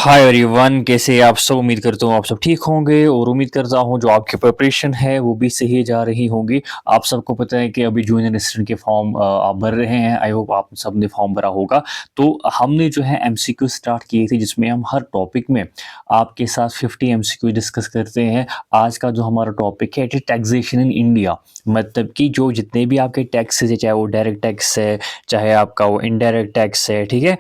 Hi everyone, कैसे आप सब। उम्मीद करता हूँ आप सब ठीक होंगे और उम्मीद करता हूँ जो आपकी प्रिपरेशन है वो भी सही जा रही होगी। आप सबको पता है कि अभी जूनियर असिस्टेंट के फॉर्म आप भर रहे हैं। आई होप आप सब ने फॉर्म भरा होगा। तो हमने जो है एमसीक्यू स्टार्ट किए थे जिसमें हम हर टॉपिक में आपके साथ 50 एमसीक्यू डिस्कस करते हैं। आज का जो हमारा टॉपिक है it is taxation in India. मतलब कि जो जितने भी आपके टैक्सेस है, चाहे वो डायरेक्ट टैक्स है, चाहे आपका वो इनडायरेक्ट टैक्स है, ठीक है।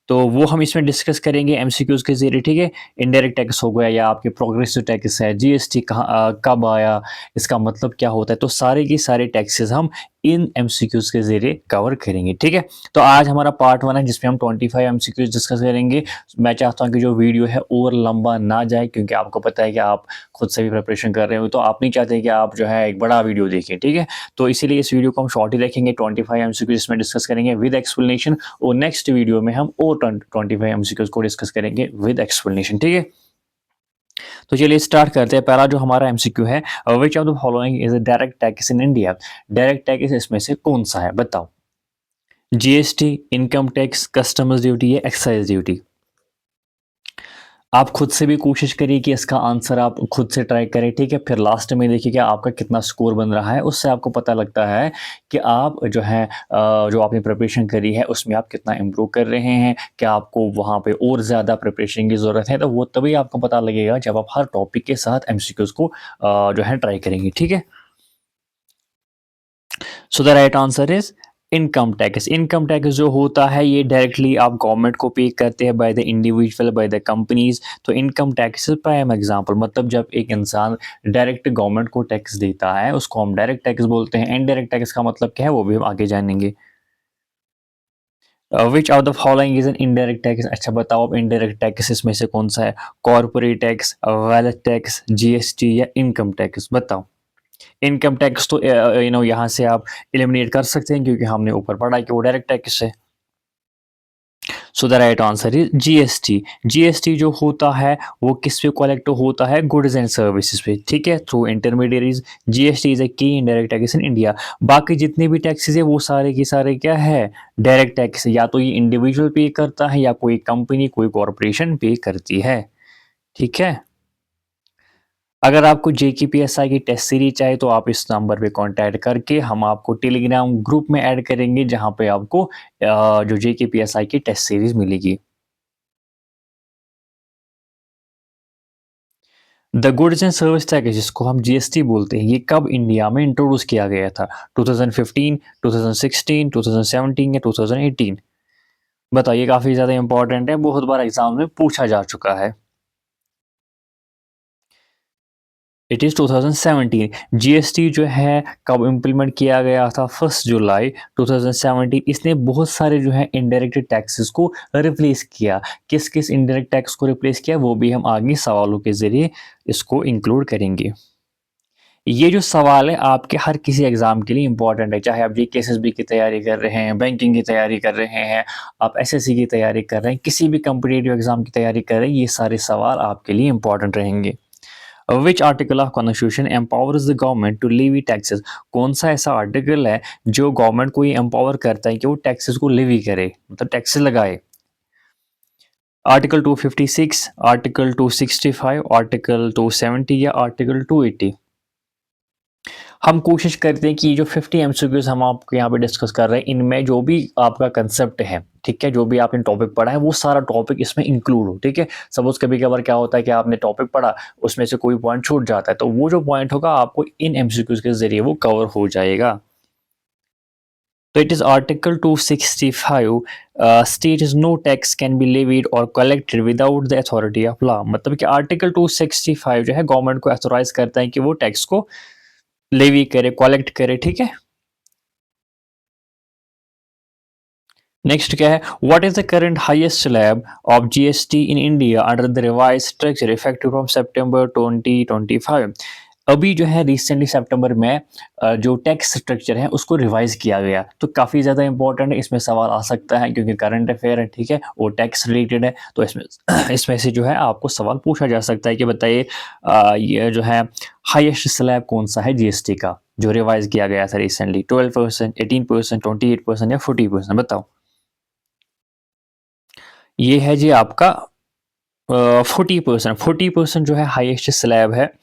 तो वो हम इसमें डिस्कस करेंगे एमसीक्यूज़ के ज़रिए, ठीक है। इनडायरेक्ट टैक्स हो गया या आपके प्रोग्रेसिव टैक्स है, जीएसटी कहाँ कब आया, इसका मतलब क्या होता है। तो सारे के सारे टैक्सेस हम इन एमसीक्यूज़ के ज़रिए कवर करेंगे, ठीक है। तो आज हमारा पार्ट 1 है जिसमें हम 25 एमसीक्यूज़ डिस्कस करेंगे। मैं चाहता हूँ कि जो वीडियो है और लंबा ना जाए, क्योंकि आपको पता है कि आप खुद से भी प्रिपरेशन कर रहे हो, तो आप नहीं चाहते कि आप जो है एक बड़ा वीडियो देखें, ठीक है। तो इसीलिए इस वीडियो को हम शॉर्ट ही रखेंगे। 25 एमसीक्यूज़ इसमें डिस्कस करेंगे विद एक्सप्लेनेशन, और नेक्स्ट वीडियो में हम और 25 एमसीक्यूज़ को डिस्कस करेंगे विद एक्सप्लेनेशन, ठीक है। तो चलिए स्टार्ट करते हैं। पहला जो हमारा एमसीक्यू है, which of the following is a direct tax in India. Direct tax इसमें से कौन सा है, बताओ। GST, income tax, customers duty या एक्साइज ड्यूटी। आप खुद से भी कोशिश करिए कि इसका आंसर आप खुद से ट्राई करें, ठीक है। फिर लास्ट में देखिए कि आपका कितना स्कोर बन रहा है। उससे आपको पता लगता है कि आप जो है जो आपने प्रिपरेशन करी है उसमें आप कितना इम्प्रूव कर रहे हैं, क्या आपको वहाँ पे और ज़्यादा प्रिपरेशन की ज़रूरत है। तो वो तभी आपको पता लगेगा जब आप हर टॉपिक के साथ एमसीक्यूज़ को जो है ट्राई करेंगे, ठीक है। So the right answer is income tax. Income tax जो होता है ये डायरेक्टली आप गवर्नमेंट को पे करते हैं by the individual, by the companies. तो इनकम टैक्स प्राइम एग्जांपल, मतलब जब एक इंसान डायरेक्ट गवर्नमेंट को टैक्स देता है उसको हम डायरेक्ट टैक्स बोलते हैं। इनडायरेक्ट टैक्स का मतलब क्या है वो भी हम आगे जानेंगे। Which of the following is an indirect tax. अच्छा बताओ अब इनडायरेक्ट टैक्स इसमें से कौन सा है। Corporate tax, wealth tax, GST या इनकम टैक्स, बताओ। इनकम टैक्स तो यहाँ से आप एलिमिनेट कर सकते हैं क्योंकि हमने ऊपर पढ़ा कि वो डायरेक्ट टैक्स है। So the right answer is GST. GST जो होता है वो किस पे कलेक्ट होता है, गुड्स एंड सर्विसेज पे, ठीक है, through intermediaries. GST is a की इनडायरेक्ट टैक्स इन इंडिया। बाकी जितने भी टैक्सेस है वो सारे के सारे क्या है, डायरेक्ट टैक्स। या तो ये इंडिविजुअल पे करता है या कोई कंपनी, कोई कॉरपोरेशन पे करती है, ठीक है। अगर आपको जेकेपीएसआई की टेस्ट सीरीज चाहिए तो आप इस नंबर पे कांटेक्ट करके हम आपको टेलीग्राम ग्रुप में ऐड करेंगे जहां पे आपको जो जेकेपीएसआई की टेस्ट सीरीज मिलेगी। The goods and service tax जिसको हम जीएसटी बोलते हैं, ये कब इंडिया में इंट्रोड्यूस किया गया था। 2015, 2016, 2017 या 2018। बताइए, काफी ज्यादा इंपॉर्टेंट है, बहुत बार एग्जाम में पूछा जा चुका है। It is 2017। जीएसटी जो है कब इम्प्लीमेंट किया गया था, 1 जुलाई 2017। इसने बहुत सारे जो है इनडायरेक्ट टैक्सेस को रिप्लेस किया। किस किस इनडायरेक्ट टैक्स को रिप्लेस किया वो भी हम आगे सवालों के ज़रिए इसको इंक्लूड करेंगे। ये जो सवाल है आपके हर किसी एग्ज़ाम के लिए इम्पोर्टेंट है, चाहे आप जीके एसएसबी की तैयारी कर रहे हैं, बैंकिंग की तैयारी कर रहे हैं, आप एसएससी की तैयारी कर रहे हैं, किसी भी कॉम्पिटिटिव एग्ज़ाम की तैयारी कर रहे हैं, ये सारे सवाल आपके लिए इम्पोर्टेंट रहेंगे। Which article of constitution empowers the government to levy taxes. कौन सा ऐसा आर्टिकल है जो गवर्नमेंट को ये एम्पावर करता है कि वो टैक्सेस को लेवी करे, मतलब टैक्सेस लगाए। आर्टिकल 256, आर्टिकल 265, आर्टिकल 270 या आर्टिकल 280। हम कोशिश करते हैं कि ये जो 50 एमसीक्यूज हम आपको यहाँ पे डिस्कस कर रहे हैं इनमें जो भी आपका कंसेप्ट है, ठीक है, जो भी आपने टॉपिक पढ़ा है वो सारा टॉपिक इसमें इंक्लूड हो, ठीक है। सपोज कभी कभार क्या होता है कि आपने टॉपिक पढ़ा, उसमें से कोई पॉइंट छूट जाता है, तो वो जो पॉइंट होगा आपको इन एमसीक्यूज के जरिए वो कवर हो जाएगा। तो it is article 265 state is no tax can be levied और collected without the authority of law. मतलब कि आर्टिकल 265 जो है गवर्नमेंट को अथोराइज करता है कि वो टैक्स को लेवी करे, कलेक्ट करे, ठीक है। नेक्स्ट क्या है, what is the current highest slab of GST in India under the revise structure effective from September 2025। अभी जो है रिसेंटली सितंबर में जो टैक्स स्ट्रक्चर है उसको रिवाइज किया गया, तो काफ़ी ज़्यादा इंपॉर्टेंट है, इसमें सवाल आ सकता है क्योंकि करंट अफेयर है, ठीक है, वो टैक्स रिलेटेड है। तो इसमें इसमें से जो है आपको सवाल पूछा जा सकता है कि बताइए ये जो है हाईएस्ट स्लैब कौन सा है जीएसटी का जो रिवाइज किया गया था रिसेंटली, 12%, 18%, 28% या 40%, बताओ। ये है जी आपका 40% जो है हाईएस्ट स्लैब है,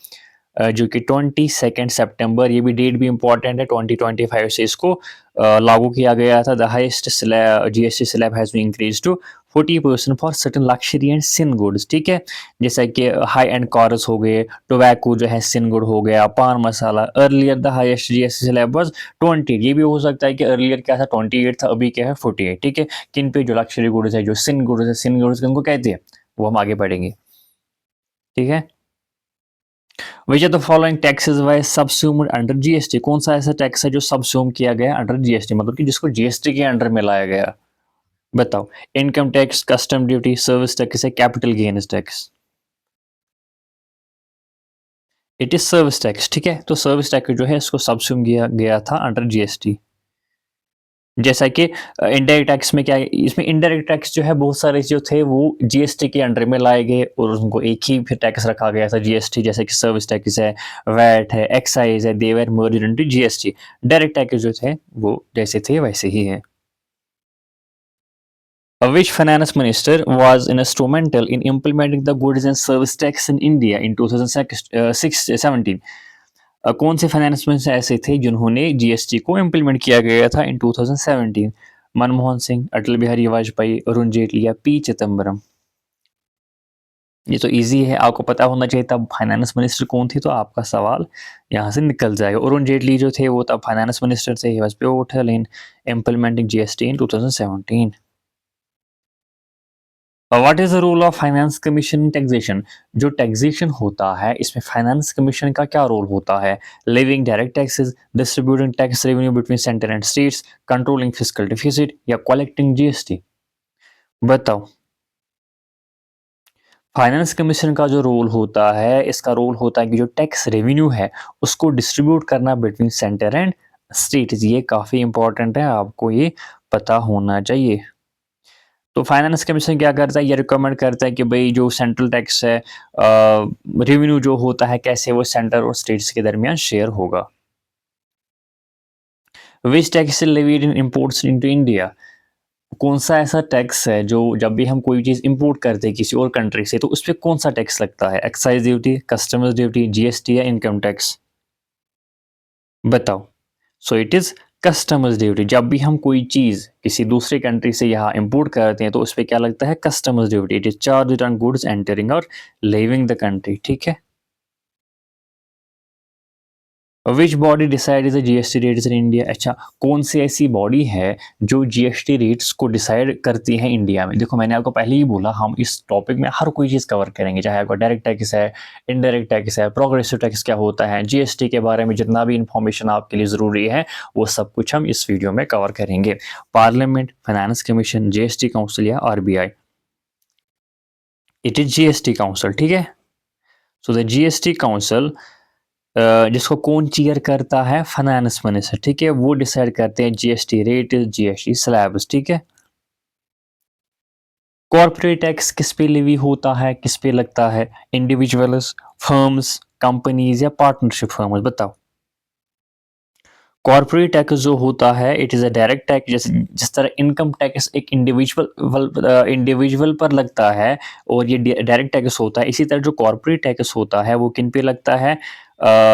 जो कि 22 सितंबर, ये भी डेट भी इम्पोर्टेंट है, 2025 से इसको लागू किया गया था। The highest slab GST slab has been increase to 40% for certain luxury and sin goods, ठीक है। जैसा कि हाई एंड कार्स हो गए, टोबैको जो है सिन गुड हो गया, pan masala. Earlier the highest GST slab was 20, ये भी हो सकता है कि अर्लियर क्या था 28 था, अभी क्या है 48, ठीक है। किन पे जो लग्जरी गुड्स है, जो सिन गुड्स है, सिन गुड्स किनको कहते हैं, वो हम आगे पढ़ेंगे, ठीक है। Which are the following taxes was subsumed under GST, कौन सा ऐसा टैक्स है जो सबस्यूम किया गया अंडर जीएसटी, मतलब कि जिसको जीएसटी के अंडर में लाया गया। बताओ। Income tax, custom duty, service tax है, capital gains tax. It is service tax, ठीक है। तो सर्विस टैक्स जो है इसको सबस्यूम किया गया था अंडर जीएसटी। जैसा कि इनडायरेक्ट टैक्स में क्या है, इसमें इनडायरेक्ट टैक्स जो है बहुत सारे जो थे वो जीएसटी के अंडर में लाए गए और उनको एक ही फिर टैक्स रखा गया था जीएसटी, जैसे कि सर्विस टैक्स है, वैट है, एक्साइज है, they were merged into GST. Direct tax जो थे वो जैसे थे वैसे ही है। Which finance minister was instrumental in implementing the goods and service tax in India in 2017? कौन से फाइनेंस मिनिस्टर ऐसे थे जिन्होंने जीएसटी को इम्प्लीमेंट किया गया था इन 2017? मनमोहन सिंह, अटल बिहारी वाजपेयी, अरुण जेटली या पी चिदम्बरम? ये तो इजी है, आपको पता होना चाहिए तब फाइनेंस मिनिस्टर कौन थी, तो आपका सवाल यहाँ से निकल जाएगा। अरुण जेटली जो थे वो तब फाइनेंस मिनिस्टर थे, he was pivotal in implementing GST in 2017। What is the role of finance commission in taxation? जो टैक्सेशन होता है इसमें फाइनेंस कमीशन का क्या रोल होता है? Living direct taxes, distributing tax revenue between centre and states, controlling fiscal deficit या collecting GST? बताओ। फाइनेंस कमीशन का जो रोल होता है, इसका रोल होता है कि जो टैक्स रेवेन्यू है उसको डिस्ट्रीब्यूट करना बिटवीन सेंटर एंड स्टेट। ये काफ़ी इंपॉर्टेंट है, आपको ये पता होना चाहिए। तो फाइनेंस कमीशन क्या करता है, ये रिकमेंड करता है कि भाई जो सेंट्रल टैक्स है, रेवेन्यू जो होता है कैसे वो सेंटर और स्टेट्स के दरमियान शेयर होगा। Which tax levied in imports into India? कौन सा ऐसा टैक्स है जो जब भी हम कोई चीज़ इंपोर्ट करते हैं किसी और कंट्री से तो उस पर कौन सा टैक्स लगता है? Excise duty, customers duty, GST या इनकम टैक्स? बताओ। So it is customers duty. जब भी हम कोई चीज़ किसी दूसरे कंट्री से यहाँ इंपोर्ट करते हैं तो उस पर क्या लगता है? Customers duty. It is charge on goods entering और लिविंग द कंट्री, ठीक है। Which body decide the GST rates in India? अच्छा, कौन सी ऐसी बॉडी है जो जीएसटी रेट्स को डिसाइड करती है इंडिया में? देखो मैंने आपको पहले ही बोला हम इस टॉपिक में हर कोई चीज़ कवर करेंगे, चाहे आपका डायरेक्ट टैक्स है, इनडायरेक्ट टैक्स है, प्रोग्रेसिव टैक्स क्या होता है, जीएसटी के बारे में जितना भी इंफॉर्मेशन आपके लिए ज़रूरी है वो सब कुछ हम इस वीडियो में कवर करेंगे। Parliament, finance commission, GST council या RBI? It is GST council, ठीक है। सो द जीएसटी काउंसिल जिसको कौन चेयर करता है? फाइनेंस मिनिस्टर, ठीक है। वो डिसाइड करते हैं जीएसटी रेट, जीएसटी स्लैब्स, ठीक है। कॉर्पोरेट टैक्स किस पे लेवी होता है, किस पे लगता है? इंडिविजुअल्स, फर्म्स, कंपनीज या पार्टनरशिप फर्म्स? बताओ। कॉर्पोरेट टैक्स जो होता है it is a direct tax, जैसे जिस तरह इनकम टैक्स एक इंडिविजुअल पर लगता है और ये डायरेक्ट टैक्स होता है, इसी तरह जो कॉर्पोरेट टैक्स होता है वो किन पे लगता है?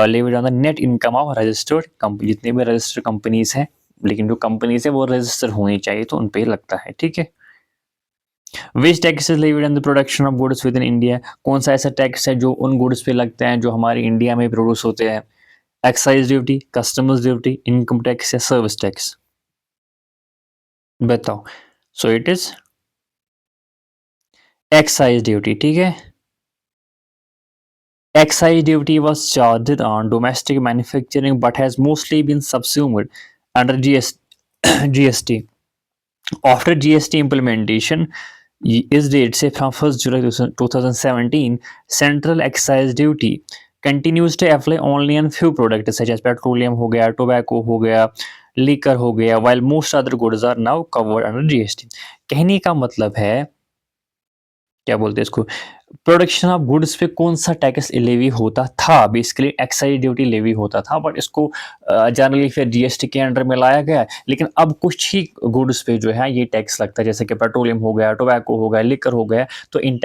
Levied on the net income of registered company, जितने भी रजिस्टर्ड कंपनीज हैं, लेकिन जो कंपनीज है वो रजिस्टर होनी चाहिए तो उन पे लगता है, ठीक है। Which tax is levied on the production of goods within India? कौन सा ऐसा टैक्स है जो उन गुड्स पे लगते हैं जो हमारे इंडिया में प्रोड्यूस होते हैं? Excise duty, customers duty, income tax या सर्विस टैक्स? बताओ। सो इट इज एक्साइज ड्यूटी, ठीक है। Excise duty was charged on domestic manufacturing but has mostly been subsumed under GST. After GST implementation, इस date से from 1 July 2017 central excise duty continues to apply only on few products such as petroleum हो गया, tobacco हो गया, liquor हो गया, while most other goods are now covered under GST। कहने का मतलब है क्या बोलते हैं इसको, प्रोडक्शन ऑफ गुड्स पे कौन सा टैक्स लेवी होता था, बेसिकली एक्साइज ड्यूटी लेवी होता था, बट इसको जनरली फिर जीएसटी के अंडर में लाया गया। लेकिन अब कुछ ही गुड्स पे जो है ये टैक्स लगता है, जैसे कि पेट्रोलियम हो गया, टोबैको हो गया, लिकर हो गया, तो इन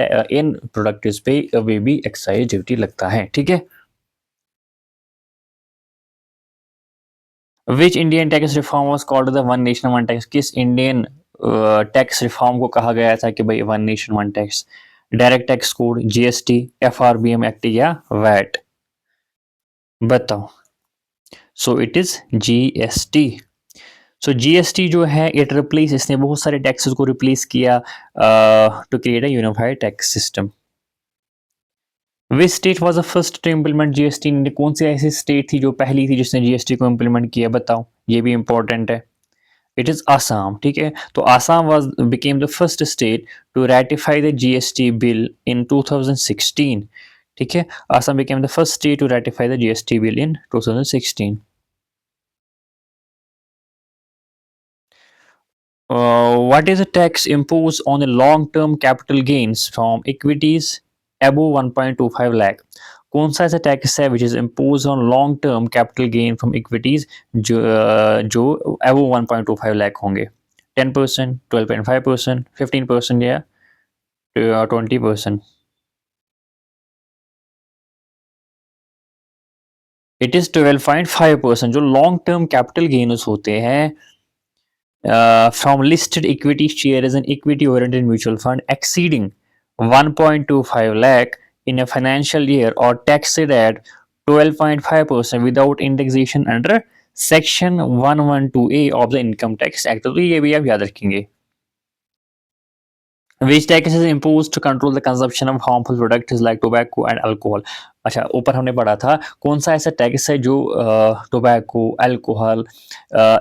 प्रोडक्ट्स पे वे भी एक्साइज ड्यूटी लगता है। ठीक है। Which Indian tax reform was called the one nation one tax, किस इंडियन टैक्स रिफॉर्म को कहा गया था कि भाई one nation one tax, direct tax code, GST, FRBM act या वैट, बताओ। सो it is GST. So GST जो है इट रिप्लेस, इसने बहुत सारे टैक्सेस को रिप्लेस किया to create a unified tax system. Which state was the first to implement GST, कौन सी ऐसी स्टेट थी जो पहली थी जिसने जीएसटी को इम्प्लीमेंट किया, बताओ, ये भी इंपॉर्टेंट है। It is Assam. ठीक है, तो Assam was became the first state to ratify the GST bill in 2016। ठीक है, Assam became the first state to ratify the GST bill in 2016। What is the tax imposed on the long-term capital gains from equities above 1.25 lakh? कौन सा ऐसा tax है which is imposed on long-term capital gain from equities जो above 1.25 lakh होंगे? 10%, 12.5%, 15% या 20%? It is 12.5%। जो long term capital gains होते हैं from listed equity shares and equity oriented mutual fund exceeding 1.25 lakh in a financial year or taxed at 12.5% without indexation under section 112A of the income tax act। तो ये भी आप याद रखेंगे। Which tax is imposed to control the consumption of harmful products like tobacco and alcohol? अच्छा, ऊपर हमने पढ़ा था कौन सा ऐसा टैक्स है जो टोबैको, अल्कोहल,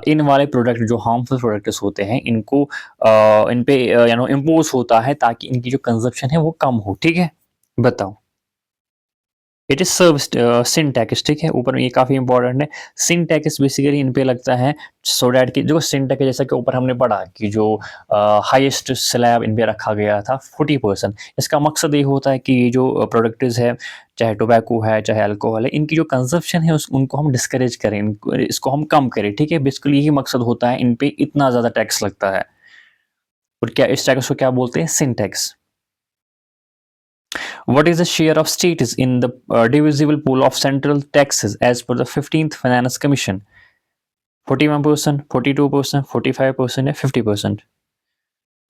इन वाले प्रोडक्ट जो हार्मफुल प्रोडक्ट्स होते हैं इनको इन पे इम्पोज होता है ताकि इनकी जो कंजप्शन है वो कम हो। ठीक है, बताओ। It is service sin tax. ठीक है, ऊपर में ये काफी इंपॉर्टेंट है। सिन टैक्स बेसिकली इन पे लगता है सो डैट की जो सिन टैक्स, जैसा कि ऊपर हमने पढ़ा कि जो हाईएस्ट स्लैब इन पे रखा गया था 40%। इसका मकसद ये होता है कि ये जो प्रोडक्ट्स है, चाहे टोबैको है चाहे अल्कोहल है, इनकी जो कंजप्शन है उनको हम डिस्करेज करें, इसको हम कम करें। ठीक है, बेसिकली यही मकसद होता है, इन पे इतना ज़्यादा टैक्स लगता है। और क्या इस टैक्स को क्या बोलते हैं? सिन tax. What is the share of states in the divisible pool of central taxes as per the 15th Finance Commission? 41%, 42%, 45% या 50%?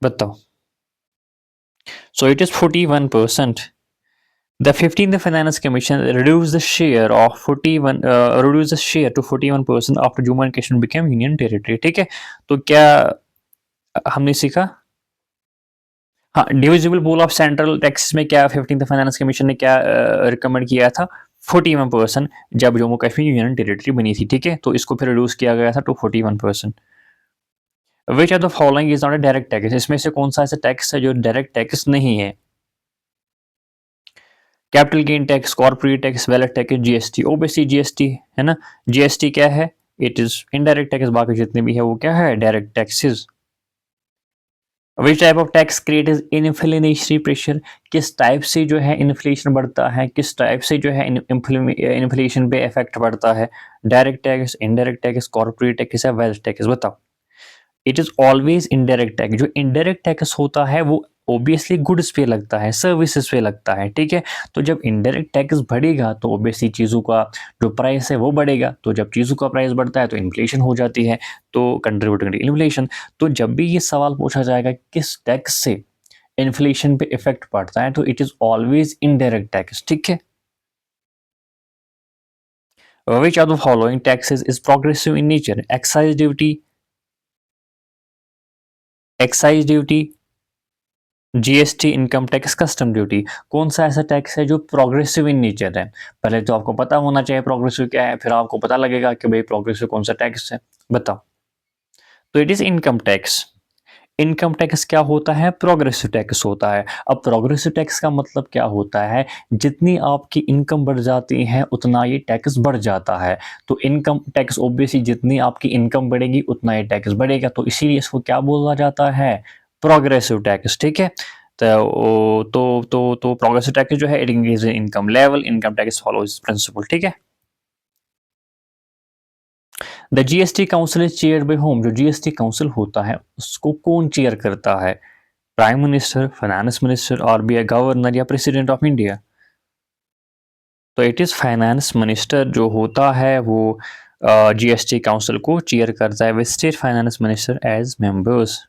बताओ। So it is 41%. The 15th Finance Commission reduced the share of 41 reduced the share to 41% after Jammu and Kashmir became union territory। ठीक है, तो क्या हमने सीखा? हाँ, divisible pool of central tax में क्या 15th फाइनेंस कमीशन ने क्या रिकमेंड किया था? 41% जब जम्मू कश्मीर यूनियन टेरिटरी बनी थी। ठीक है, तो इसको फिर रिड्यूस किया गया था to 41%। Which are the following is not a direct tax, इसमें से कौन सा ऐसा टैक्स है जो डायरेक्ट टैक्स नहीं है? Capital gain tax, corporate tax, wallet tax, GST. OBC GST है ना। जीएसटी क्या है? It is indirect tax. बाकी जितने भी है वो क्या है? Direct taxes. Which type of tax create is inflationary pressure, किस टाइप से जो है इन्फ्लेशन बढ़ता है, किस टाइप से जो है इन्फ्लेशन पे इफेक्ट पड़ता है? Direct tax, indirect tax, corporate tax या वेल्थ टैक्स? बताओ। It is always indirect tax. जो इनडायरेक्ट टैक्स होता है वो ऑब्वियसली गुड्स पे लगता है, सर्विसेज पे लगता है। ठीक है, तो जब इनडायरेक्ट टैक्स बढ़ेगा तो ऑब्वियसली चीज़ों का जो प्राइस है वो बढ़ेगा, तो जब चीज़ों का प्राइस बढ़ता है तो इन्फ्लेशन हो जाती है, तो कंट्रीब्यूटिंग इन्फ्लेशन। तो जब भी ये सवाल पूछा जाएगा किस टैक्स से इन्फ्लेशन पे इफेक्ट पड़ता है, तो it is always indirect tax. ठीक है। Which are the following taxes is progressive in nature? Excise duty, excise duty, GST, income tax, custom duty. कौन सा ऐसा टैक्स है जो प्रोग्रेसिव इन नेचर है? पहले तो आपको पता होना चाहिए प्रोग्रेसिव क्या है, फिर आपको पता लगेगा कि भाई प्रोग्रेसिव कौन सा टैक्स है। बताओ। तो it is income tax. Income tax क्या होता है? प्रोग्रेसिव टैक्स होता है। अब प्रोग्रेसिव टैक्स का मतलब क्या होता है? जितनी आपकी इनकम बढ़ जाती है उतना ये टैक्स बढ़ जाता है। तो इनकम टैक्स ऑब्वियसली जितनी आपकी इनकम बढ़ेगी उतना ये टैक्स बढ़ेगा, तो इसीलिए इसको क्या बोला जाता है? Progressive tax. ठीक है, तो प्रोग्रेसिव टैक्स जो है it increase income level, income tax follows principle, ठीक है। The GST council is chaired by home, जो जीएसटी काउंसिल होता है उसको कौन चेयर करता है? Prime minister, finance minister, RBI governor या प्रेसिडेंट ऑफ इंडिया? तो इट इज फाइनेंस मिनिस्टर जो होता है वो जीएसटी काउंसिल को चेयर करता है with state finance minister as members.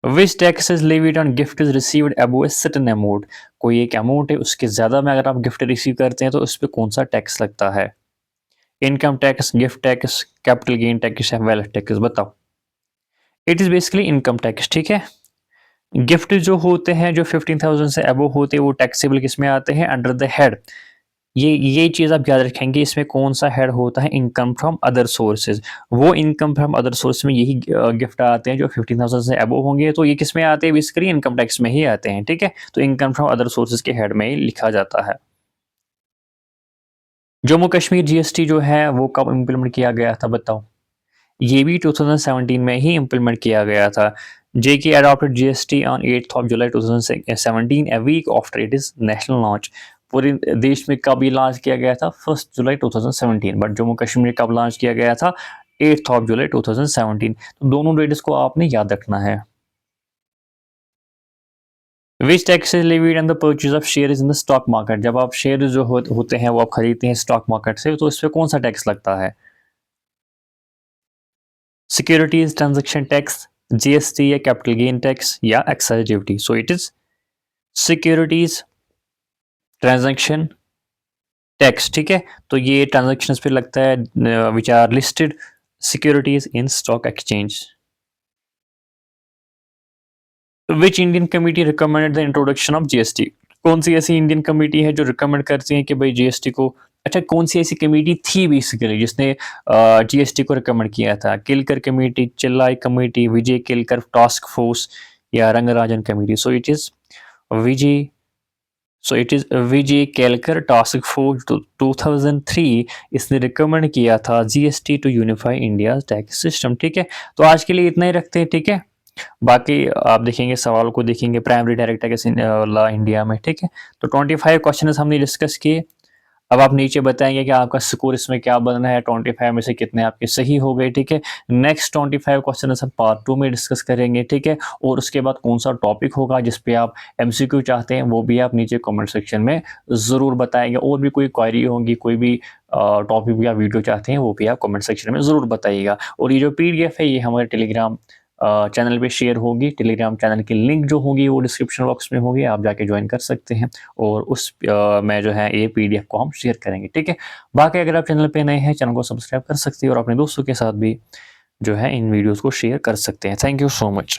Which tax is levied on gift is received above a certain amount, कोई एक अमाउंट है उसके ज्यादा में अगर आप गिफ्ट रिसीव करते हैं तो उस पर कौन सा टैक्स लगता है? Income tax, gift tax, capital gain tax या वेल्थ टैक्स, बताओ। It is basically income tax, ठीक है। गिफ्ट जो होते हैं जो 15,000 से अबव होते हैं वो टैक्सेबल किस में आते हैं? Under the head. ये चीज़ आप याद रखेंगे, इसमें कौन सा हेड होता है? Income from other sources. वो इनकम फ्रॉम अदर सोर्स में यही गिफ्ट आते हैं जो 15,000 से अबव होंगे, तो ये किस में आते हैं? बेसिकली इनकम टैक्स में ही आते हैं, ठीक है। तो इनकम फ्रॉम अदर सोर्सेज के हेड में ही लिखा जाता है। जम्मू कश्मीर जीएसटी जो है वो कब इम्प्लीमेंट किया गया था, बताओ। ये भी 2017 में ही इम्प्लीमेंट किया गया था। JK adopted GST on 8th of July 2017, a week after it is national launch। पूरे देश में कब ये लॉन्च किया गया था? 1 जुलाई 2017, बट जम्मू कश्मीर में कब लॉन्च किया गया था? 8th of July 2017। तो दोनों डेट्स को आपने याद रखना है। Which tax is levied on the purchase of shares in the stock market, जब आप शेयर जो होते हैं वो आप खरीदते हैं स्टॉक मार्केट से, तो इस पर कौन सा टैक्स लगता है? सिक्योरिटीज ट्रांजैक्शन टैक्स, जीएसटी या कैपिटल गेन टैक्स या excise duty? So it is securities transaction tax, ठीक है। तो ये ट्रांजैक्शंस पे लगता है which are listed securities in stock exchange. Which Indian committee recommended the introduction of GST, कौन सी ऐसी इंडियन कमेटी है जो रिकमेंड करती है कि भाई जीएसटी को, अच्छा कौन सी ऐसी कमेटी थी बेसिकली जिसने जीएसटी को रिकमेंड किया था? Kelkar committee, Chelliah committee, Vijay Kelkar task force या Rangarajan committee? So it is Vijay Vijay Kelkar task force 2003 इसने रिकमेंड किया था GST to unify India tax system, ठीक है। तो आज के लिए इतना ही रखते हैं, ठीक है। बाकी आप देखेंगे सवाल को देखेंगे primary direct tax law India में, ठीक है। तो 25 क्वेश्चन हमने डिस्कस किए। अब आप नीचे बताएंगे कि आपका स्कोर इसमें क्या बनना है, 25 में से कितने आपके सही हो गए, ठीक है। नेक्स्ट 25 क्वेश्चन हम पार्ट 2 में डिस्कस करेंगे, ठीक है। और उसके बाद कौन सा टॉपिक होगा जिस पे आप एमसीक्यू चाहते हैं वो भी आप नीचे कमेंट सेक्शन में ज़रूर बताएंगे। और भी कोई क्वायरी होगी, कोई भी टॉपिक या वीडियो चाहते हैं वो भी आप कमेंट सेक्शन में ज़रूर बताइएगा। और ये जो PDF है ये हमारे टेलीग्राम चैनल पे शेयर होगी। टेलीग्राम चैनल की लिंक जो होगी वो डिस्क्रिप्शन बॉक्स में होगी, आप जाके ज्वाइन कर सकते हैं। और उस में जो है ये PDF को हम शेयर करेंगे, ठीक है। बाकी अगर आप चैनल पे नए हैं चैनल को सब्सक्राइब कर सकते हैं और अपने दोस्तों के साथ भी जो है इन वीडियोस को शेयर कर सकते हैं। Thank you so much.